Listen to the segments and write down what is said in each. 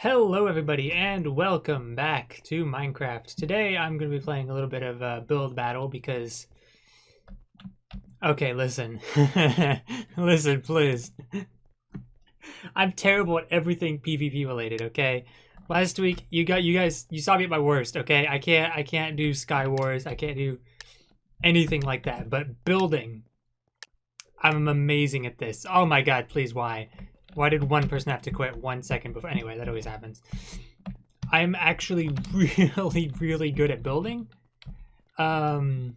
Hello everybody and welcome back to Minecraft. Today I'm going to be playing a little bit of Build Battle because... Okay, listen. Listen, please. I'm terrible at everything PvP related, okay? Last week you saw me at my worst, okay? I can't do Sky Wars, I can't do anything like that, but building, I'm amazing at this. Oh my god, please, why? Why did one person have to quit 1 second before? Anyway, that always happens. I'm actually really good at building. Building,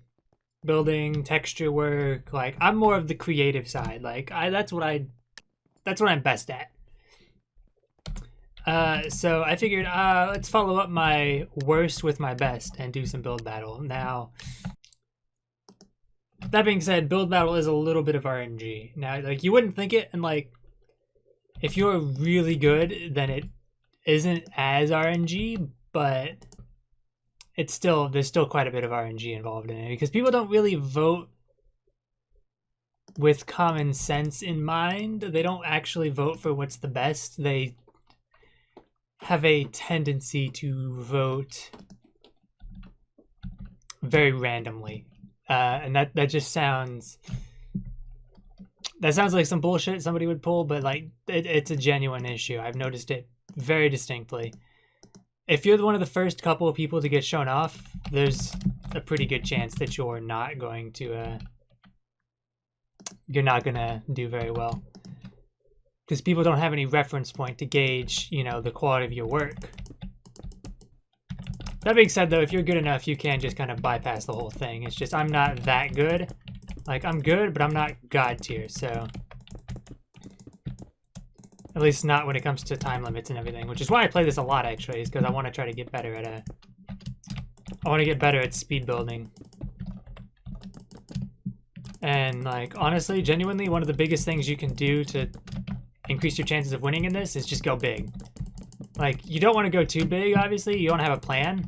texture work, like I'm more of the creative side. Like that's what I'm best at. So I figured let's follow up my worst with my best and do some build battle. Now, that being said, build battle is a little bit of RNG. Now, like you wouldn't think it, and like if you're really good, then it isn't as RNG, but there's still quite a bit of RNG involved in it because people don't really vote with common sense in mind. They don't actually vote for what's the best. They have a tendency to vote very randomly, and that just sounds. That sounds like some bullshit somebody would pull, but like it's a genuine issue. I've noticed it very distinctly. If you're one of the first couple of people to get shown off, there's a pretty good chance that you're not going to do very well. Because people don't have any reference point to gauge, the quality of your work. That being said, though, if you're good enough, you can just kind of bypass the whole thing. It's just I'm not that good. Like, I'm good, but I'm not God tier, so... At least not when it comes to time limits and everything, which is why I play this a lot, actually, is because I want to try to get better at I want to get better at speed building. And, like, honestly, genuinely, one of the biggest things you can do to increase your chances of winning in this is just go big. Like, you don't want to go too big, obviously. You don't have a plan.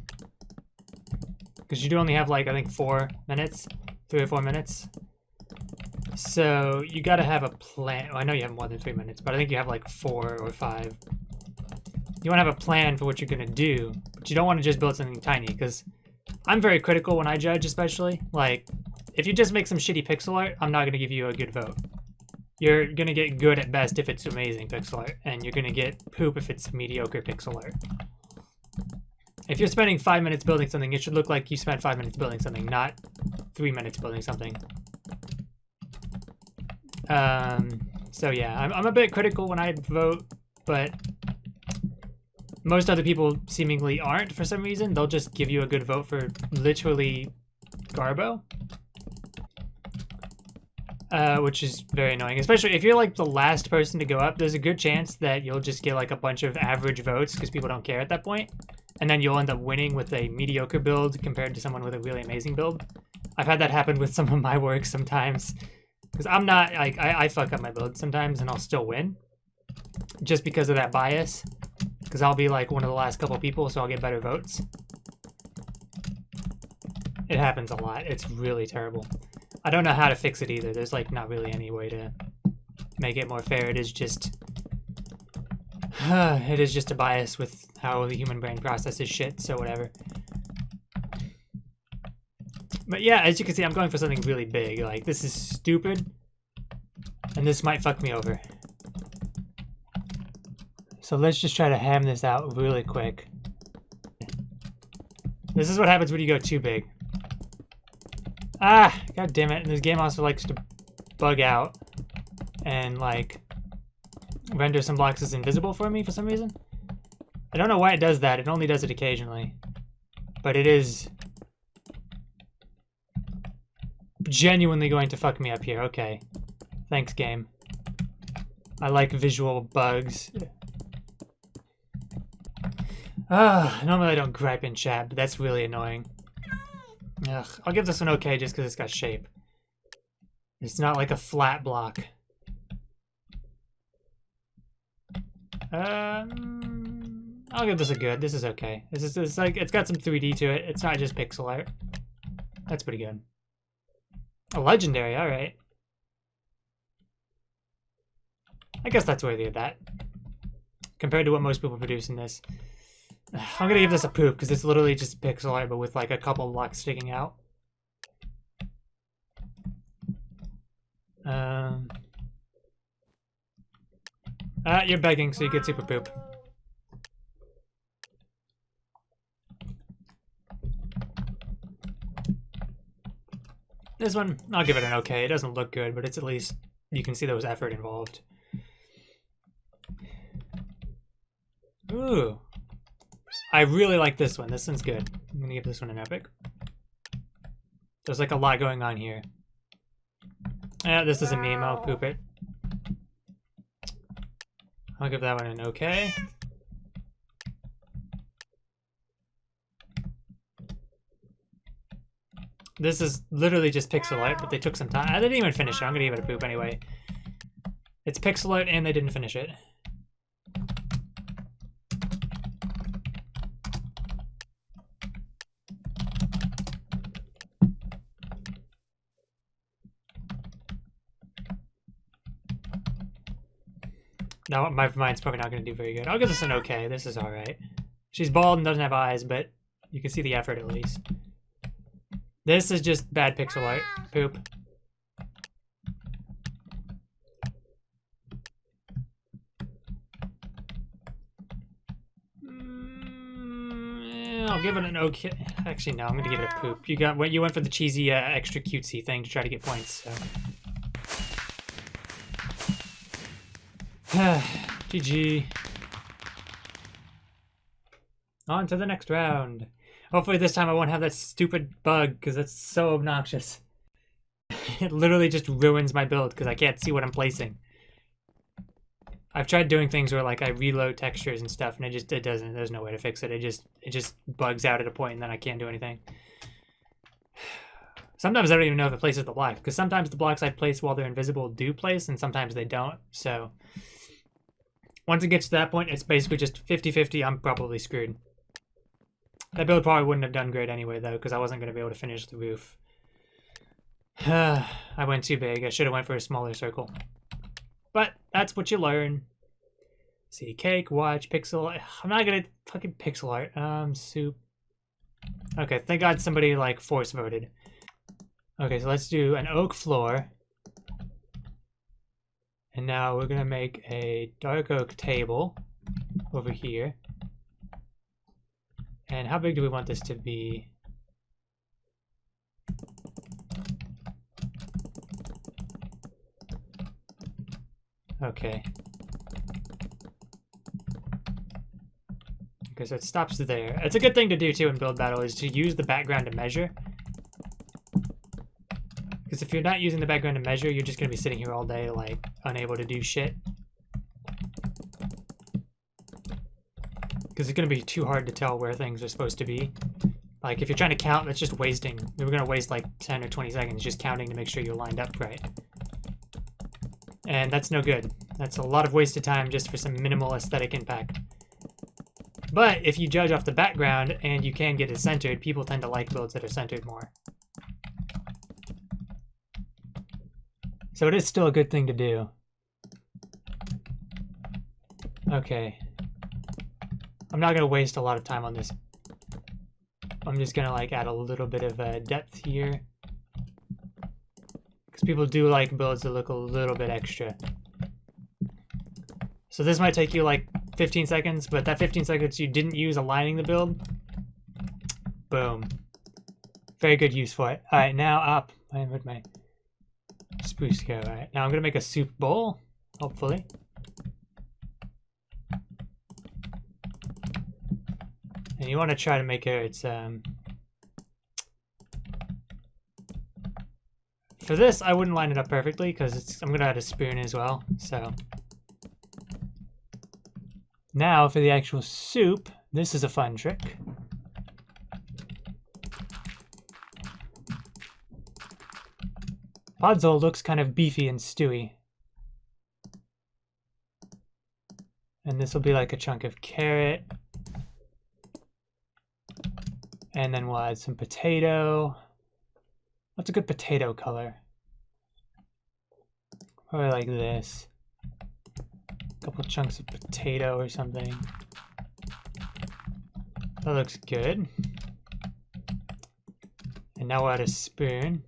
Because you do only have, like, I think 4 minutes. 3 or 4 minutes. So you gotta have a plan. Well, I know you have more than 3 minutes, but I think you have like 4 or 5. You wanna have a plan for what you're gonna do, but you don't wanna just build something tiny, because I'm very critical when I judge, especially. Like, if you just make some shitty pixel art, I'm not gonna give you a good vote. You're gonna get good at best if it's amazing pixel art, and you're gonna get poop if it's mediocre pixel art. If you're spending 5 minutes building something, it should look like you spent 5 minutes building something, not 3 minutes building something. So yeah, I'm a bit critical when I vote, but most other people seemingly aren't for some reason. They'll just give you a good vote for literally garbo. Which is very annoying, especially if you're like the last person to go up. There's a good chance that you'll just get like a bunch of average votes because people don't care at that point. And then you'll end up winning with a mediocre build compared to someone with a really amazing build. I've had that happen with some of my work sometimes. Because I'm not, like, I fuck up my build sometimes and I'll still win. Just because of that bias. Because I'll be like one of the last couple people, so I'll get better votes. It happens a lot. It's really terrible. I don't know how to fix it either. There's like not really any way to make it more fair. It is just... it is just a bias with how the human brain processes shit, so whatever. But yeah, as you can see, I'm going for something really big. Like, this is stupid, and this might fuck me over. So let's just try to ham this out really quick. This is what happens when you go too big. Ah, god damn it. And this game also likes to bug out and, like, render some blocks as invisible for me for some reason. I don't know why it does that. It only does it occasionally. But it is... genuinely going to fuck me up here. Okay. Thanks, game. I like visual bugs. Normally I don't gripe in chat, but that's really annoying. Ugh. I'll give this one okay just because it's got shape. It's not like a flat block. I'll give this a good. This is okay. This is like, it's got some 3D to it. It's not just pixel art. That's pretty good. A legendary, alright. I guess that's worthy of that. compared to what most people produce in this. I'm gonna give this a poop because it's literally just pixel art, but with like a couple blocks sticking out. You're begging, so you get super poop. This one, I'll give it an okay. It doesn't look good, but it's at least, you can see there was effort involved. Ooh. I really like this one. This one's good. I'm gonna give this one an epic. There's like a lot going on here. Yeah, this is a meme. I'll poop it. I'll give that one an okay. This is literally just pixel art, but they took some time. I didn't even finish it. I'm gonna give it a poop anyway. It's pixel art and they didn't finish it. No, my mind's probably not going to do very good. I'll give this an okay. This is alright. She's bald and doesn't have eyes, but you can see the effort at least. This is just bad pixel art. Poop. I'll give it an okay. Actually, no, I'm going to give it a poop. You went for the cheesy, extra cutesy thing to try to get points, so. GG. On to the next round. Hopefully this time I won't have that stupid bug, because that's so obnoxious. It literally just ruins my build, because I can't see what I'm placing. I've tried doing things where like I reload textures and stuff, and it doesn't, there's no way to fix it. It just bugs out at a point, and then I can't do anything. Sometimes I don't even know if it places the block, because sometimes the blocks I place while they're invisible do place, and sometimes they don't, so... Once it gets to that point, it's basically just 50-50, I'm probably screwed. That build probably wouldn't have done great anyway, though, because I wasn't going to be able to finish the roof. I went too big. I should have went for a smaller circle. But that's what you learn. See, cake, watch, pixel... I'm not going to fucking pixel art. Soup. Okay, thank God somebody, like, force voted. Okay, so let's do an oak floor. And now we're going to make a dark oak table over here. And how big do we want this to be? Okay. Okay, so it stops there. It's a good thing to do too in Build Battle is to use the background to measure. Because if you're not using the background to measure, you're just going to be sitting here all day, like, unable to do shit. Because it's going to be too hard to tell where things are supposed to be. Like, if you're trying to count, that's just wasting. We're going to waste, like, 10 or 20 seconds just counting to make sure you're lined up right. And that's no good. That's a lot of wasted time just for some minimal aesthetic impact. But if you judge off the background and you can get it centered, people tend to like builds that are centered more. So it is still a good thing to do. Okay. I'm not going to waste a lot of time on this. I'm just going to like add a little bit of depth here. Because people do like builds that look a little bit extra. So this might take you like 15 seconds, but that 15 seconds you didn't use aligning the build. Boom. Very good use for it. Alright, now up. Where'd my spruce go? Alright, now I'm going to make a soup bowl, hopefully. And you want to try to make it, it's, for this, I wouldn't line it up perfectly, because I'm going to add a spoon as well, so. Now, for the actual soup, this is a fun trick. Podzol looks kind of beefy and stewy. And this will be like a chunk of carrot. And then we'll add some potato. What's a good potato color? Probably like this. couple chunks of potato or something. That looks good. And now we'll add a spoon.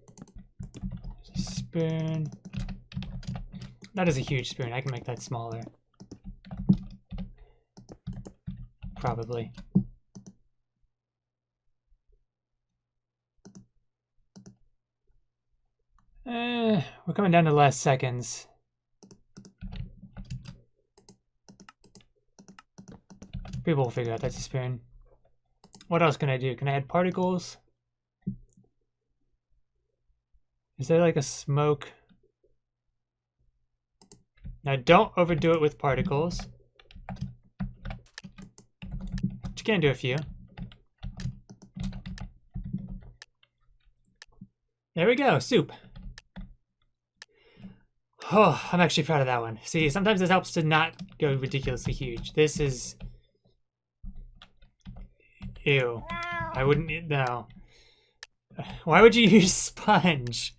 There's a spoon. That is a huge spoon. I can make that smaller. Probably. We're coming down to the last seconds. People will figure out that's a spoon. What else can I do? Can I add particles? Is there like a smoke? Now don't overdo it with particles. But you can do a few. There we go, soup. Oh, I'm actually proud of that one. See, sometimes this helps to not go ridiculously huge. This is... Ew. I wouldn't... No. Why would you use sponge?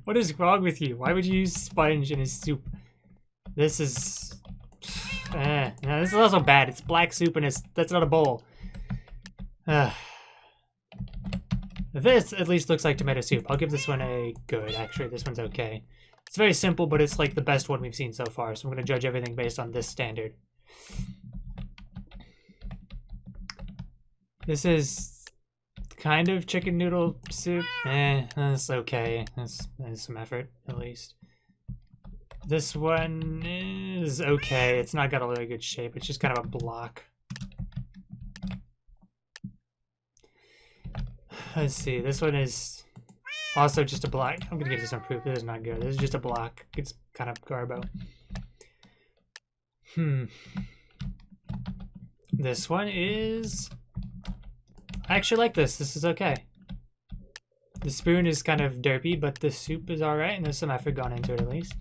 What is wrong with you? Why would you use sponge in a soup? This is... No, this is also bad. It's black soup and that's not a bowl. This at least looks like tomato soup. I'll give this one a good. Actually, this one's okay. It's very simple, but it's like the best one we've seen so far, so I'm going to judge everything based on this standard. This is kind of chicken noodle soup. That's okay. That's some effort, at least. This one is okay. It's not got a really good shape. It's just kind of a block. Let's see. This one is also just a block. I'm gonna give this some proof. This is not good. This is just a block. It's kind of garbo. This one is... I actually like this. This is okay. The spoon is kind of derpy, but the soup is alright, and there's some effort gone into it at least.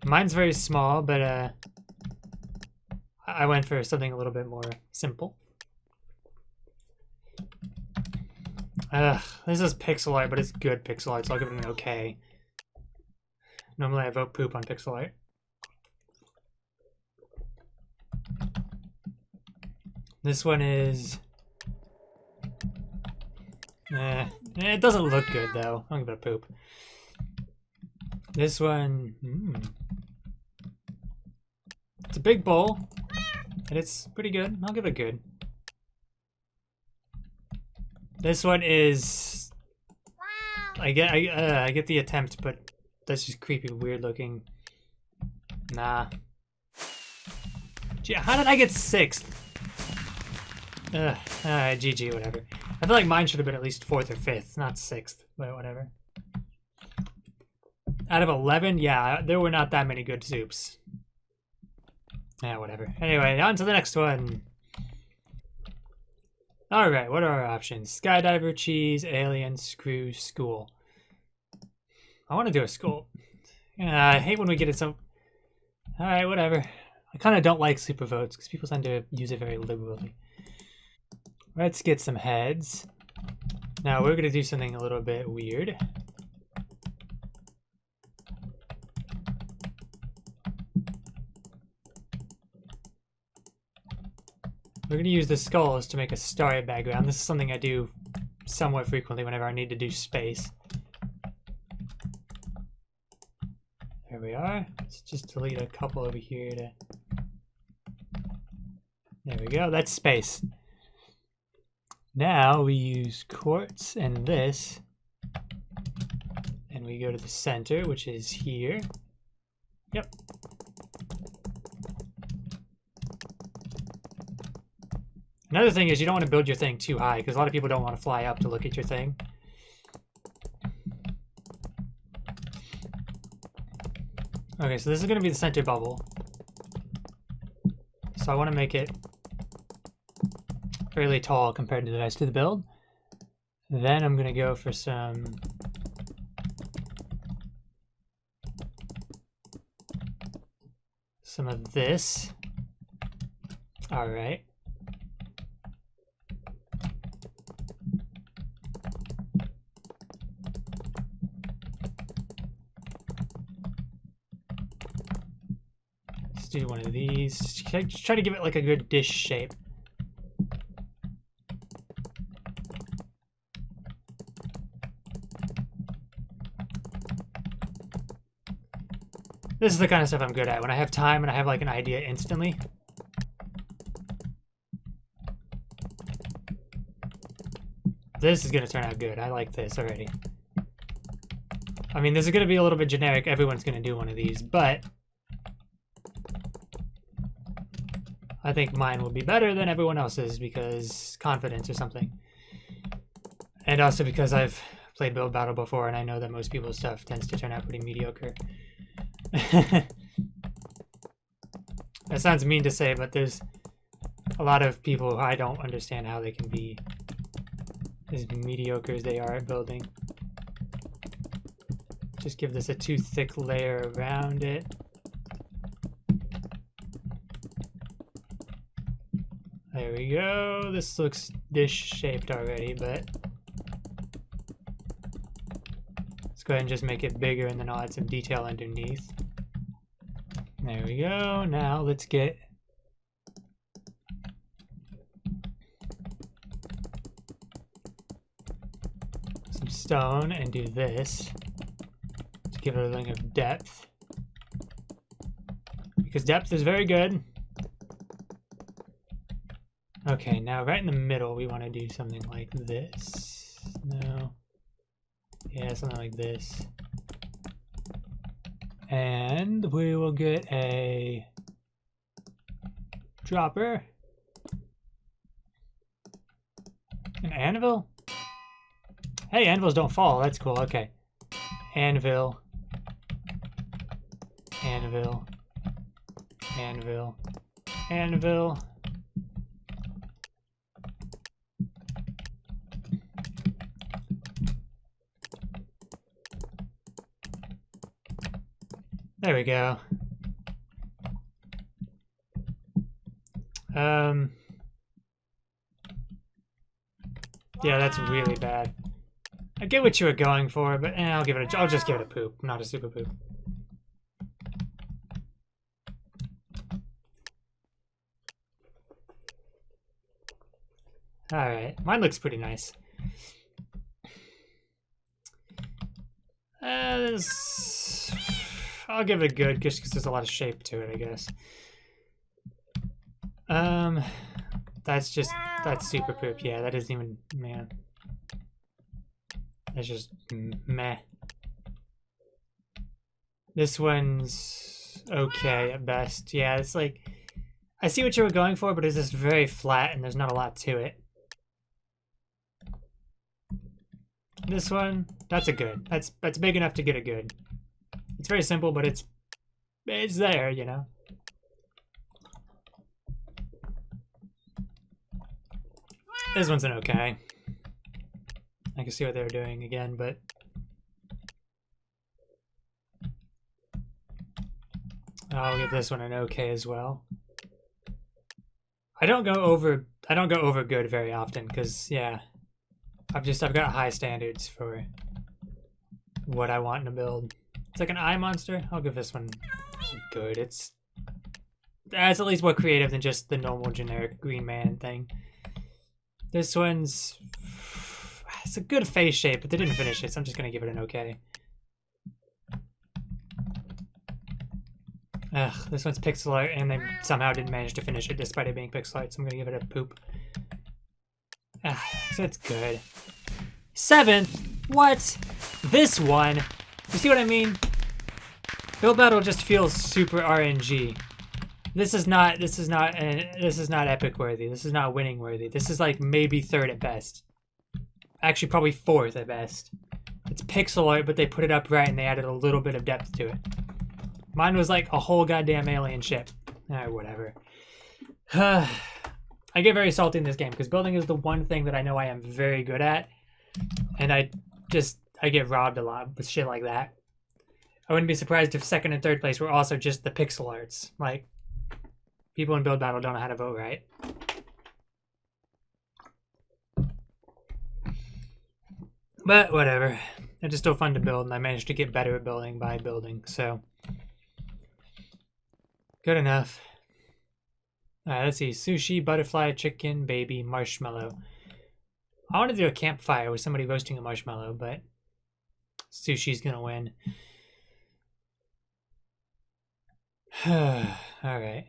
Mine's very small, but I went for something a little bit more simple. This is pixel art, but it's good pixel art, so I'll give it an okay. Normally I vote poop on pixel art. This one is... it doesn't look good though. I'll give it a poop. This one... It's a big bowl, and it's pretty good. I'll give it good. This one is... I get the attempt, but that's just creepy, weird looking. Nah. Gee, how did I get 6th? GG, whatever. I feel like mine should have been at least 4th or 5th, not 6th, but whatever. Out of 11, yeah, there were not that many good soups. Yeah, whatever. Anyway, on to the next one. Alright, what are our options? Skydiver, cheese, alien, screw, school. I want to do a school. I hate when we get it so... Alright, whatever. I kind of don't like super votes because people tend to use it very liberally. Let's get some heads. Now we're going to do something a little bit weird. We're going to use the skulls to make a starry background. This is something I do somewhat frequently whenever I need to do space. There we are. Let's just delete a couple over here to... There we go. That's space. Now we use quartz and this. And we go to the center, which is here. Yep. Another thing is you don't want to build your thing too high because a lot of people don't want to fly up to look at your thing. Okay, so this is going to be the center bubble. So I want to make it fairly tall compared to the rest of the build. Then I'm going to go for some... some of this. All right. do one of these. Just try to give it like a good dish shape. This is the kind of stuff I'm good at. When I have time and I have like an idea instantly. This is gonna turn out good. I like this already. I mean, this is gonna be a little bit generic. Everyone's gonna do one of these, but I think mine will be better than everyone else's because confidence or something. And also because I've played Build Battle before and I know that most people's stuff tends to turn out pretty mediocre. That sounds mean to say, but there's a lot of people who I don't understand how they can be as mediocre as they are at building. Just give this a too thick layer around it. There we go. This looks dish-shaped already, but let's go ahead and just make it bigger and then I'll add some detail underneath. There we go. Now let's get some stone and do this to give it a little of depth. Because depth is very good. Okay, now right in the middle we want to do something like this. No. Yeah, something like this. And we will get a dropper. An anvil? Hey, anvils don't fall. That's cool. Okay. Anvil. Anvil. Anvil. Anvil. There we go. Yeah, that's really bad. I get what you were going for, but I'll just give it a poop, not a super poop. Alright, mine looks pretty nice. I'll give it a good, just because there's a lot of shape to it, I guess. That's super poop. Yeah, that isn't even, man. That's just meh. This one's okay at best. Yeah, it's like, I see what you were going for, but it's just very flat and there's not a lot to it. This one, that's a good. That's big enough to get a good. It's very simple, but it's there, you know. This one's an okay. I can see what they were doing again, but I'll give this one an okay as well. I don't go over good very often because yeah, I've got high standards for what I want in a build. It's like an eye monster. I'll give this one good. It's at least more creative than just the normal generic green man thing. This one's, it's a good face shape, but they didn't finish it, so I'm just gonna give it an okay. Ugh, this one's pixel art, and they somehow didn't manage to finish it despite it being pixel art, so I'm gonna give it a poop. So it's good. 7th? What? This one? You see what I mean? Build Battle just feels super RNG. This is not epic worthy. This is not winning worthy. This is like maybe 3rd at best. Actually, probably 4th at best. It's pixel art, but they put it up right and they added a little bit of depth to it. Mine was like a whole goddamn alien ship. Whatever. I get very salty in this game because building is the one thing that I know I am very good at, and I get robbed a lot with shit like that. I wouldn't be surprised if 2nd and 3rd place were also just the pixel arts. Like, people in Build Battle don't know how to vote right. But whatever. It's just still fun to build, and I managed to get better at building by building, so. Good enough. Alright, let's see. Sushi, butterfly, chicken, baby, marshmallow. I want to do a campfire with somebody roasting a marshmallow, but sushi's gonna win. Alright.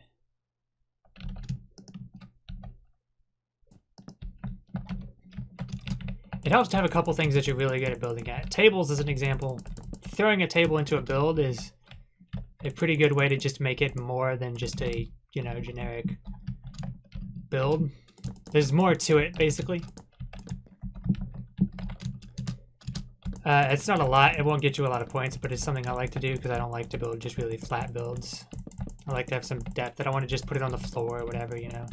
It helps to have a couple things that you're really good at building at. Tables, as an example. Throwing a table into a build is a pretty good way to just make it more than just a, you know, generic build. There's more to it, basically. It's not a lot. It won't get you a lot of points, but it's something I like to do because I don't like to build just really flat builds. I like to have some depth. I don't want to just put it on the floor or whatever, you know.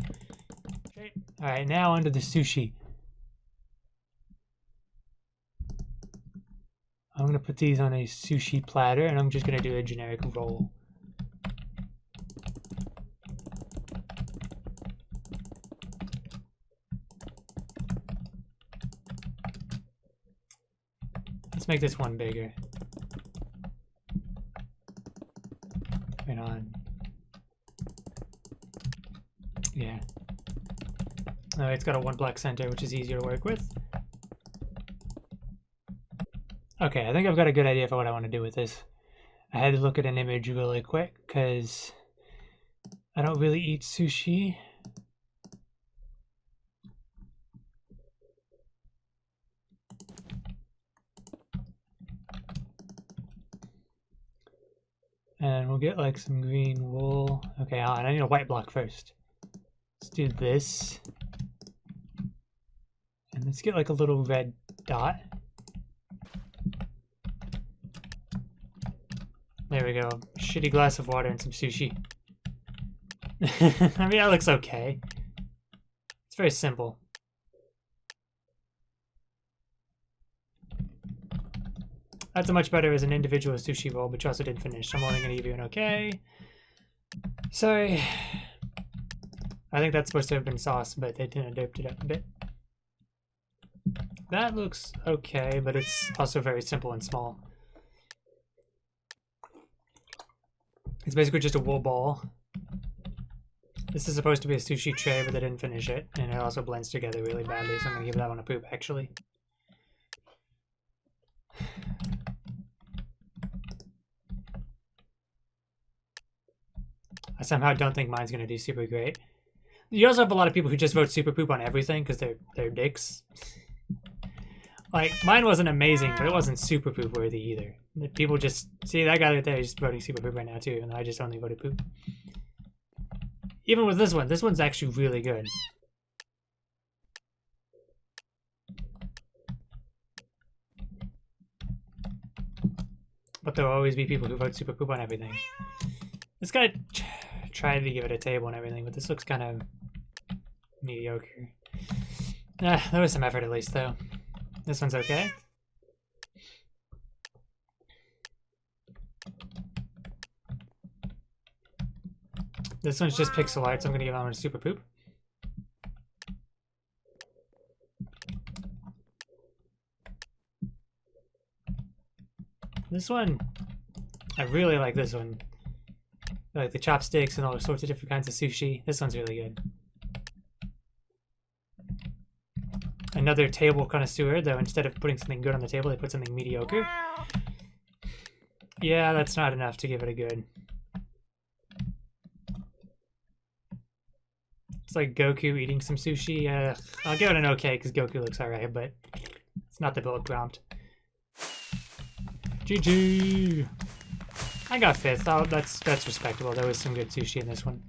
Okay. All right, now onto the sushi. I'm going to put these on a sushi platter, and I'm just going to do a generic roll. Let's make this one bigger. Right on. Yeah. It's got a one black center, which is easier to work with. Okay, I think I've got a good idea for what I want to do with this. I had to look at an image really quick because I don't really eat sushi. And we'll get like some green wool. Okay, hold on, I need a white block first. Let's do this. And let's get like a little red dot. There we go. Shitty glass of water and some sushi. I mean, that looks okay. It's very simple. That's much better as an individual sushi roll, but you also didn't finish. I'm only going to give you an okay. Sorry. I think that's supposed to have been sauce, but they didn't doped it up a bit. That looks okay, but it's also very simple and small. It's basically just a wool ball. This is supposed to be a sushi tray, but they didn't finish it, and it also blends together really badly, so I'm going to give that one a poop, actually. I somehow don't think mine's going to do super great. You also have a lot of people who just vote super poop on everything because they're dicks. Like, mine wasn't amazing, but it wasn't super poop worthy either. People just... See, that guy right there is voting super poop right now too, and I just only voted poop. Even with this one's actually really good. But there'll always be people who vote super poop on everything. This guy tried to give it a table and everything, but this looks kind of mediocre. There was some effort at least, though. This one's okay. This one's just pixel art, so I'm going to give that one a super poop. This one, I really like this one. I like the chopsticks and all sorts of different kinds of sushi. This one's really good. Another table connoisseur, though instead of putting something good on the table, they put something mediocre. Yeah, that's not enough to give it a good. It's like Goku eating some sushi. I'll give it an okay because Goku looks alright, but it's not the build prompt. GG! I got 5th. That's respectable. There was some good sushi in this one.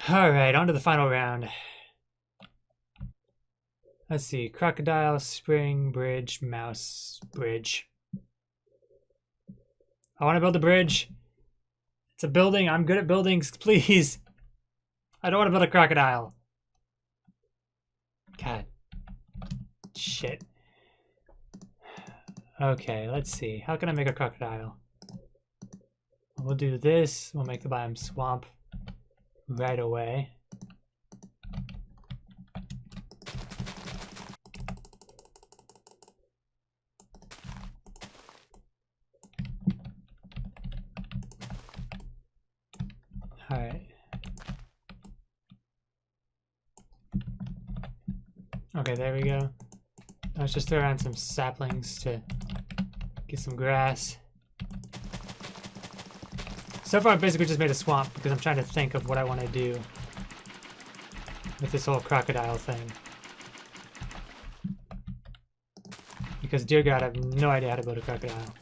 Alright, on to the final round. Let's see. Crocodile, spring, bridge, mouse, bridge. I want to build a bridge. It's a building. I'm good at buildings. Please. I don't want to build a crocodile. God. Shit. Okay, let's see. How can I make a crocodile? We'll do this. We'll make the biome swamp right away. Okay, there we go. Let's just throw around some saplings to get some grass. So far, I've basically just made a swamp because I'm trying to think of what I want to do with this whole crocodile thing. Because, dear God, I have no idea how to build a crocodile.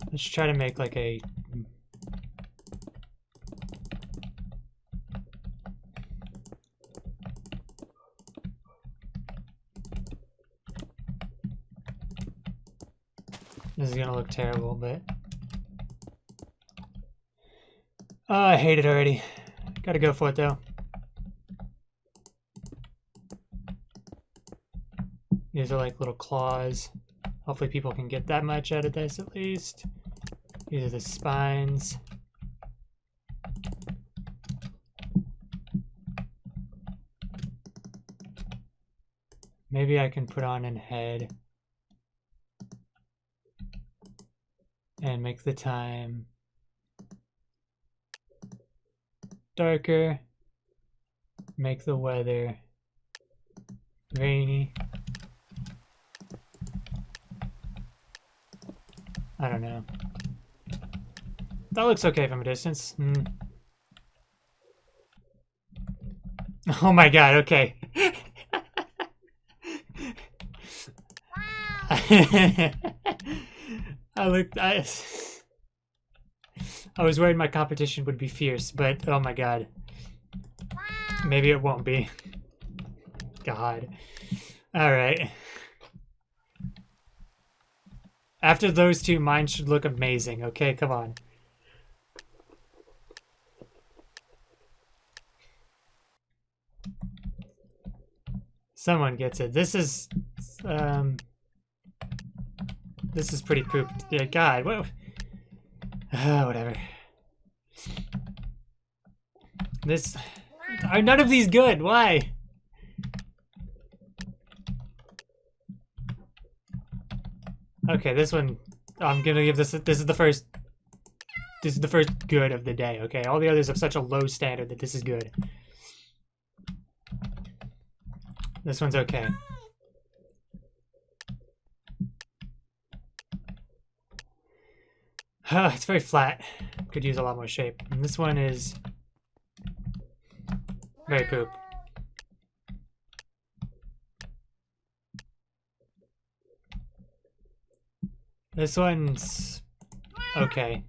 Let's try to make like a... This is gonna look terrible, but... Oh, I hate it already. Gotta go for it, though. These are like little claws. Hopefully people can get that much out of this at least. These are the spines. Maybe I can put on a head. And make the time darker. Make the weather rainy. I don't know. That looks okay from a distance. Oh my God, okay. I was worried my competition would be fierce, but oh my God. Maybe it won't be. God. Alright. After those two, mine should look amazing, okay? Come on. Someone gets it. This is pretty pooped. Yeah, God, what? Whatever. Are none of these good? Why? Okay, this one, I'm gonna give this is the first good of the day, okay? All the others have such a low standard that this is good. This one's okay. It's very flat. Could use a lot more shape. And this one is very poop. This one's okay.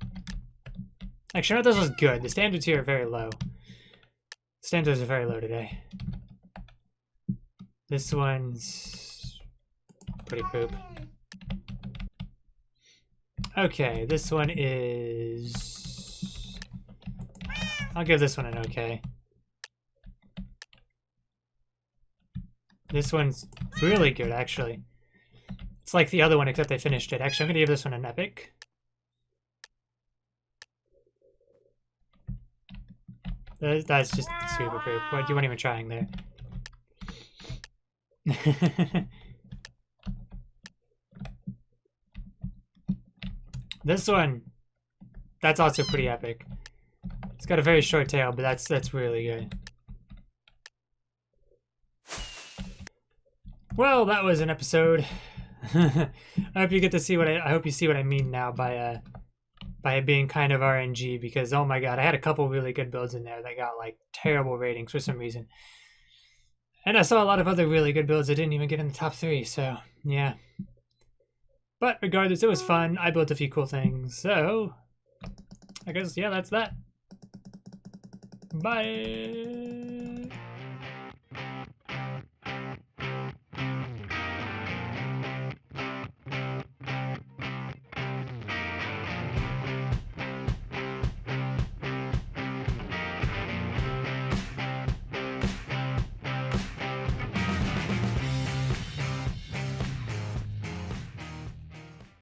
Actually, no, this was good. The standards here are very low. Standards are very low today. This one's pretty poop. Okay, this one is... I'll give this one an okay. This one's really good, actually. It's like the other one, except they finished it. Actually, I'm gonna give this one an epic. That's just super poop. You weren't even trying there. This one, that's also pretty epic. It's got a very short tail, but that's really good. Well, that was an episode. I hope you get to see what I hope you see what I mean now by it being kind of RNG, because oh my God, I had a couple really good builds in there that got like terrible ratings for some reason. And I saw a lot of other really good builds that didn't even get in the top 3, so yeah. But regardless, it was fun. I built a few cool things, so I guess, yeah, that's that. Bye!